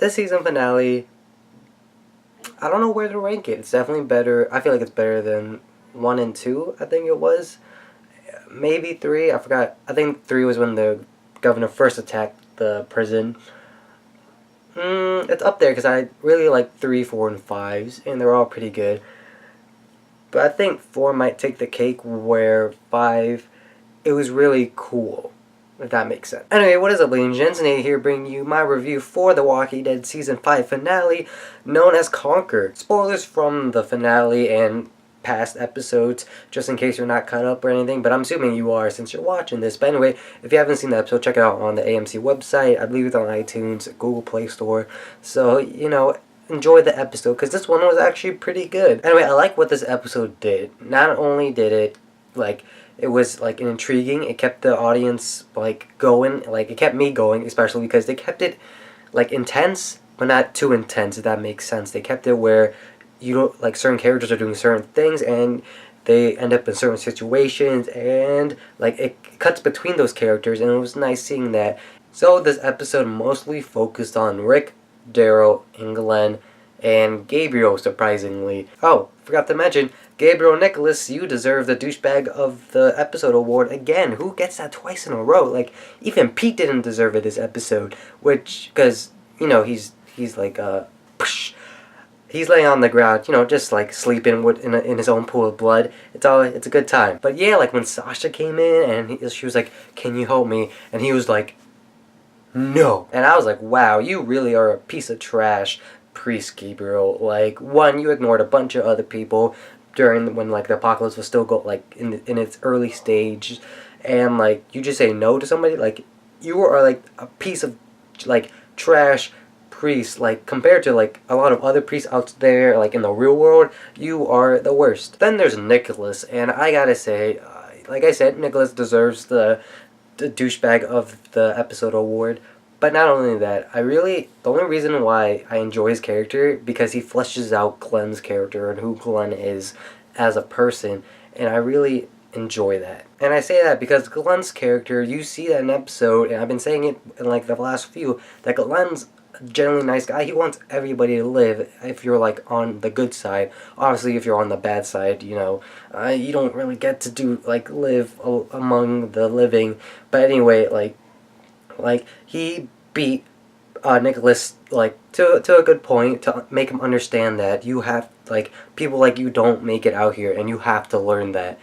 this season finale, I don't know where to rank it. It's definitely better. I feel like it's better than 1 and 2, I think it was. Maybe 3, I forgot. I think 3 was when the governor first attacked the prison. It's up there because I really like 3, 4, and 5s, and they're all pretty good. But I think 4 might take the cake, where 5, it was really cool, if that makes sense. Anyway, what is up, ladies and gents? Nate here bringing you my review for The Walking Dead Season 5 finale, known as Conquer. Spoilers from the finale and past episodes, just in case you're not caught up or anything, but I'm assuming you are since you're watching this. But anyway, if you haven't seen the episode, check it out on the AMC website. I believe it's on iTunes, Google Play Store. So, you know, enjoy the episode, because this one was actually pretty good. Anyway, I like what this episode did. Not only did it, like, it was, like, intriguing, it kept the audience, like, going, like, it kept me going, especially because they kept it, like, intense, but not too intense, if that makes sense. They kept it where you don't, like, certain characters are doing certain things, and they end up in certain situations, and, like, it cuts between those characters, and it was nice seeing that. So, this episode mostly focused on Rick, Daryl, and Glenn, and Gabriel, surprisingly. Oh, forgot to mention, Gabriel Nicholas, you deserve the douchebag of the episode award again. Who gets that twice in a row? Like, even Pete didn't deserve it this episode, which, because, you know, he's like, he's laying on the ground, you know, just like sleeping in his own pool of blood. It's a good time. But yeah, like when Sasha came in and she was like, "Can you help me?" And he was like, "No." And I was like, wow, you really are a piece of trash, Priest Gabriel. Like, one, you ignored a bunch of other people during when like the apocalypse was still in its early stage, and like you just say no to somebody. Like, you are like a piece of like trash priest. Like, compared to like a lot of other priests out there, like in the real world, you are the worst. Then there's Nicholas, and I gotta say, like I said, Nicholas deserves the douchebag of the episode award. But not only that, the only reason why I enjoy his character, because he fleshes out Glenn's character and who Glenn is as a person, and I really enjoy that. And I say that because Glenn's character, you see that in an episode, and I've been saying it in like the last few, that Glenn's a generally nice guy. He wants everybody to live if you're like on the good side. Obviously, if you're on the bad side, you know, you don't really get to do like live among the living. But anyway, like he beat Nicholas like to a good point, to make him understand that you have, like, people like you don't make it out here, and you have to learn that.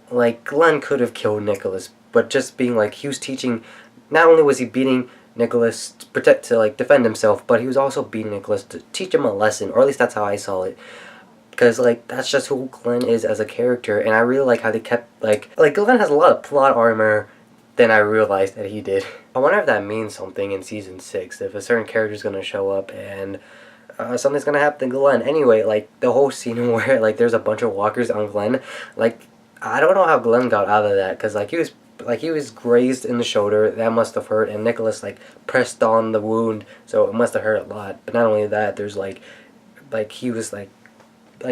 Like, Glenn could have killed Nicholas, but just being like, he was teaching. Not only was he beating Nicholas to like defend himself, but he was also beating Nicholas to teach him a lesson, or at least that's how I saw it. Because, like, that's just who Glenn is as a character, and I really like how they kept, like Glenn has a lot of plot armor than I realized that he did. I wonder if that means something in Season 6, if a certain character is going to show up, and something's going to happen to Glenn. Anyway, like, the whole scene where, like, there's a bunch of walkers on Glenn, like, I don't know how Glenn got out of that, because, like, he was grazed in the shoulder. That must have hurt, and Nicholas like pressed on the wound, so it must have hurt a lot. But not only that, there's like he was like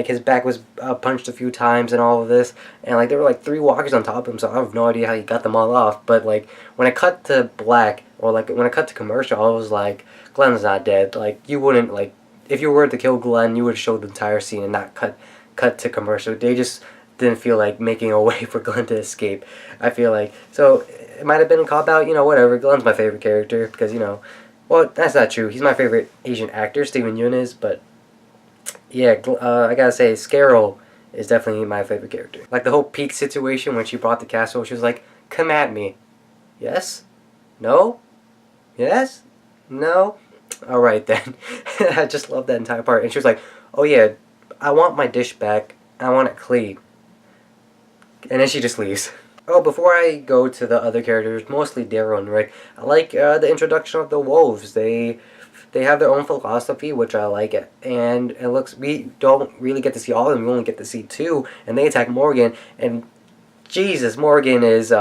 his back was punched a few times and all of this, and like there were like 3 walkers on top of him, so I have no idea how he got them all off. But like when I cut to black, or like when I cut to commercial, I was like, Glenn's not dead. Like, you wouldn't, like, if you were to kill Glenn, you would have showed the entire scene and not cut to commercial. They just didn't feel like making a way for Glenn to escape, I feel like. So, it might have been a cop-out, you know, whatever. Glenn's my favorite character, because, you know, well, that's not true. He's my favorite Asian actor, Steven Yeun is, but, yeah, I gotta say, Scarrow is definitely my favorite character. Like, the whole Peak situation when she brought the castle, she was like, "Come at me." Yes? No? Yes? No? Alright, then. I just love that entire part. And she was like, "Oh, yeah, I want my dish back. I want it clean." And then she just leaves. Oh, before I go to the other characters, mostly Daryl and Rick, I like the introduction of the wolves. They have their own philosophy, which I like it. And it looks, we don't really get to see all of them, we only get to see 2, and they attack Morgan, and Jesus, Morgan is,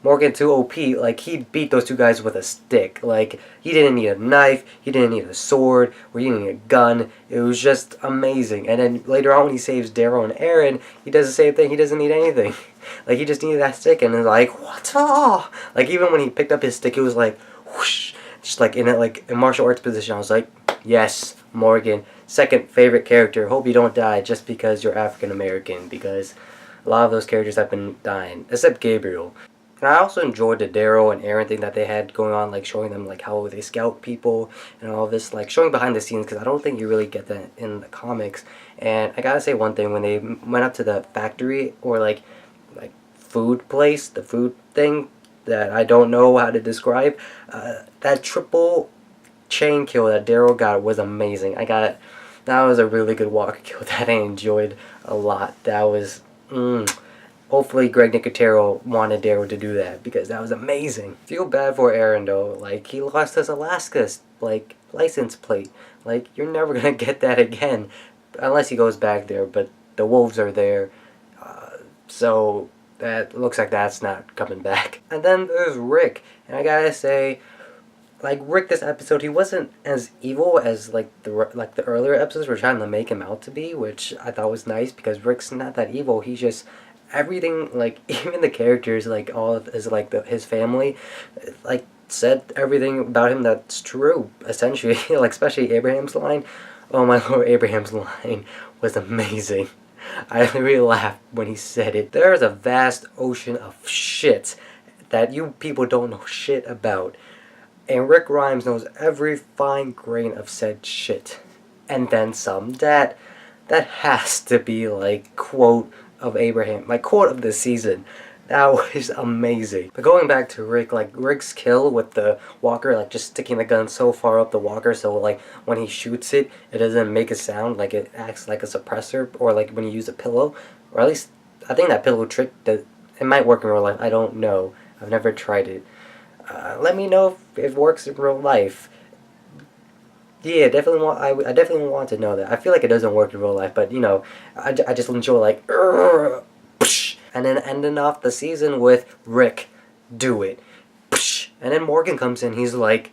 Morgan too OP. Like, he beat those 2 guys with a stick. Like, he didn't need a knife, he didn't need a sword, or he didn't need a gun. It was just amazing. And then later on when he saves Daryl and Aaron, he does the same thing. He doesn't need anything. Like, he just needed that stick, and it's like, what? Oh! Like, even when he picked up his stick, it was like, whoosh. just like in it, like in martial arts position. I was like, yes, Morgan, second favorite character. Hope you don't die just because you're African American, because a lot of those characters have been dying, except Gabriel. And I also enjoyed the Daryl and Aaron thing that they had going on, like showing them like how they scout people and all this, like showing behind the scenes, because I don't think you really get that in the comics. And I gotta say one thing, when they went up to the factory or like food place, the food thing that I don't know how to describe, that triple chain kill that Daryl got was amazing. That was a really good walker kill that I enjoyed a lot. That was, hopefully Greg Nicotero wanted Daryl to do that, because that was amazing. Feel bad for Aaron though. Like, he lost his Alaska's like license plate. Like, you're never gonna get that again unless he goes back there. But the wolves are there, so that looks like that's not coming back. And then there's Rick, and I gotta say, like, Rick this episode, he wasn't as evil as like the earlier episodes were trying to make him out to be, which I thought was nice, because Rick's not that evil. He's just everything, like even the characters, like all of his like his family, like said everything about him that's true essentially. Like especially Abraham's line. Oh my lord, Abraham's line was amazing. I really laughed when he said it. There is a vast ocean of shit that you people don't know shit about. And Rick Grimes knows every fine grain of said shit. And then some. That has to be like quote of Abraham. Like quote of the season. That was amazing. But going back to Rick, like Rick's kill with the walker, like just sticking the gun so far up the walker so like when he shoots it, it doesn't make a sound, like it acts like a suppressor, or like when you use a pillow, or at least I think that pillow trick, that it might work in real life. I don't know. I've never tried it. Let me know if it works in real life. Yeah, definitely want. I definitely want to know that. I feel like it doesn't work in real life, but you know, I just enjoy like, and then ending off the season with Rick, do it, and then Morgan comes in. He's like,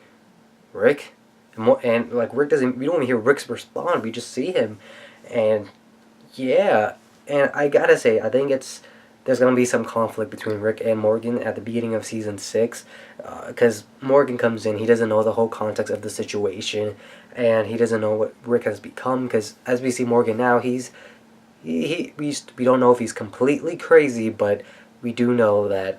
Rick, and like Rick doesn't. We don't even hear Rick's respond. We just see him, and yeah, and I gotta say, I think there's gonna be some conflict between Rick and Morgan at the beginning of season 6, because Morgan comes in, he doesn't know the whole context of the situation, and he doesn't know what Rick has become. Because as we see Morgan now, we don't know if he's completely crazy, but we do know that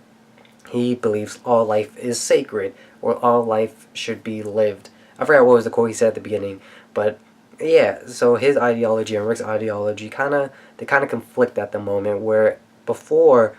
he believes all life is sacred, or all life should be lived. I forgot what was the quote he said at the beginning, but yeah. So his ideology and Rick's ideology kind of conflict at the moment, where before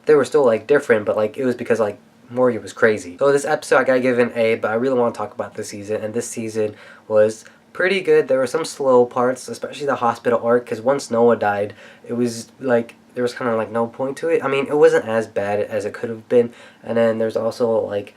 they were still like different, but like it was because like Morgan was crazy. So this episode I gotta give an A, but I really want to talk about this season, and this season was pretty good. There were some slow parts, especially the hospital arc, because once Noah died, it was like there was kind of like no point to it. I mean, it wasn't as bad as it could have been. And then there's also like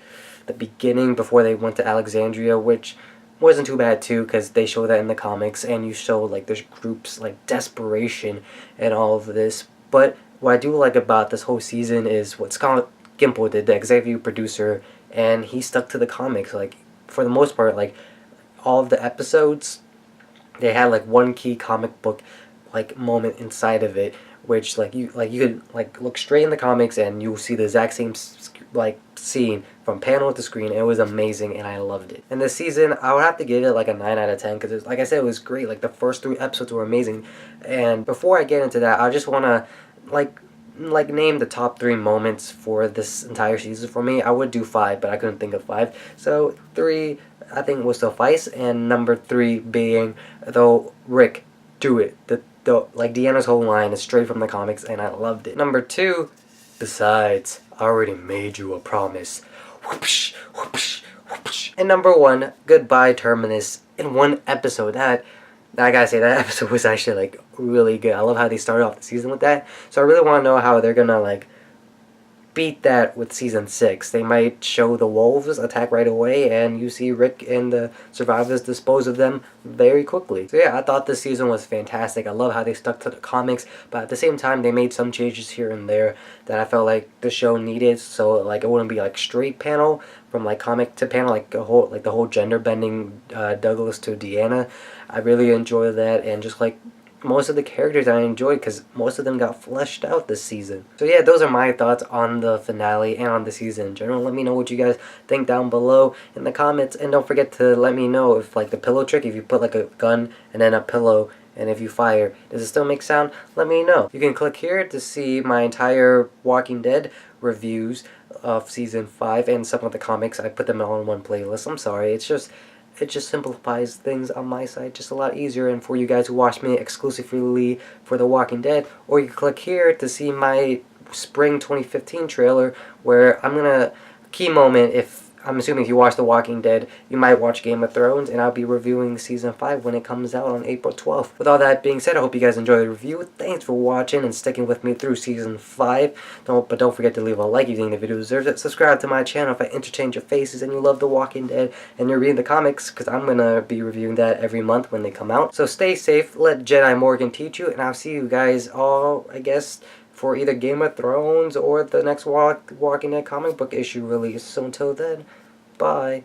the beginning before they went to Alexandria, which wasn't too bad too, because they show that in the comics, and you show like there's groups like desperation and all of this. But what I do like about this whole season is what Scott Gimple did, the executive producer, and he stuck to the comics. Like for the most part, like all of the episodes, they had like one key comic book like moment inside of it, which like you could like look straight in the comics and you'll see the exact same like scene from panel to screen. It was amazing and I loved it. And this season I would have to give it like a 9 out of 10, because like I said, it was great. Like the first 3 episodes were amazing. And before I get into that, I just want to like name the top 3 moments for this entire season for me. I would do 5, but I couldn't think of 5, so 3 I think will suffice. And number 3 being, though, Rick, do it. The like Deanna's whole line is straight from the comics and I loved it. Number 2, besides, I already made you a promise. Whoopsh, whoopsh, whoopsh. And number 1, goodbye Terminus, in one episode. That I gotta say, that episode was actually like really good. I love how they started off the season with that. So I really want to know how they're gonna like beat that with season 6. They might show the wolves attack right away, and you see Rick and the survivors dispose of them very quickly. So yeah, I thought this season was fantastic. I love how they stuck to the comics, but at the same time they made some changes here and there that I felt like the show needed, so like it wouldn't be like straight panel from like comic to panel, like the whole gender bending Douglas to Deanna. I really enjoy that, and just like most of the characters I enjoyed because most of them got fleshed out this season. So yeah, those are my thoughts on the finale and on the season in general. Let me know what you guys think down below in the comments, and don't forget to let me know if like the pillow trick, if you put like a gun and then a pillow and if you fire, does it still make sound? Let me know. You can click here to see my entire Walking Dead reviews of season 5 and some of the comics. I put them all in one playlist. I'm sorry, it just simplifies things on my side just a lot easier, and for you guys who watch me exclusively for The Walking Dead, or you can click here to see my spring 2015 trailer where I'm gonna, key moment, if I'm assuming if you watch The Walking Dead, you might watch Game of Thrones, and I'll be reviewing season 5 when it comes out on April 12th. With all that being said, I hope you guys enjoyed the review. Thanks for watching and sticking with me through season 5. Don't forget to leave a like if you think the video deserves it. Subscribe to my channel if I interchange your faces and you love The Walking Dead and you're reading the comics, because I'm going to be reviewing that every month when they come out. So stay safe, let Jedi Morgan teach you, and I'll see you guys all, I guess, for either Game of Thrones or the next Walking Dead comic book issue release. So until then, bye.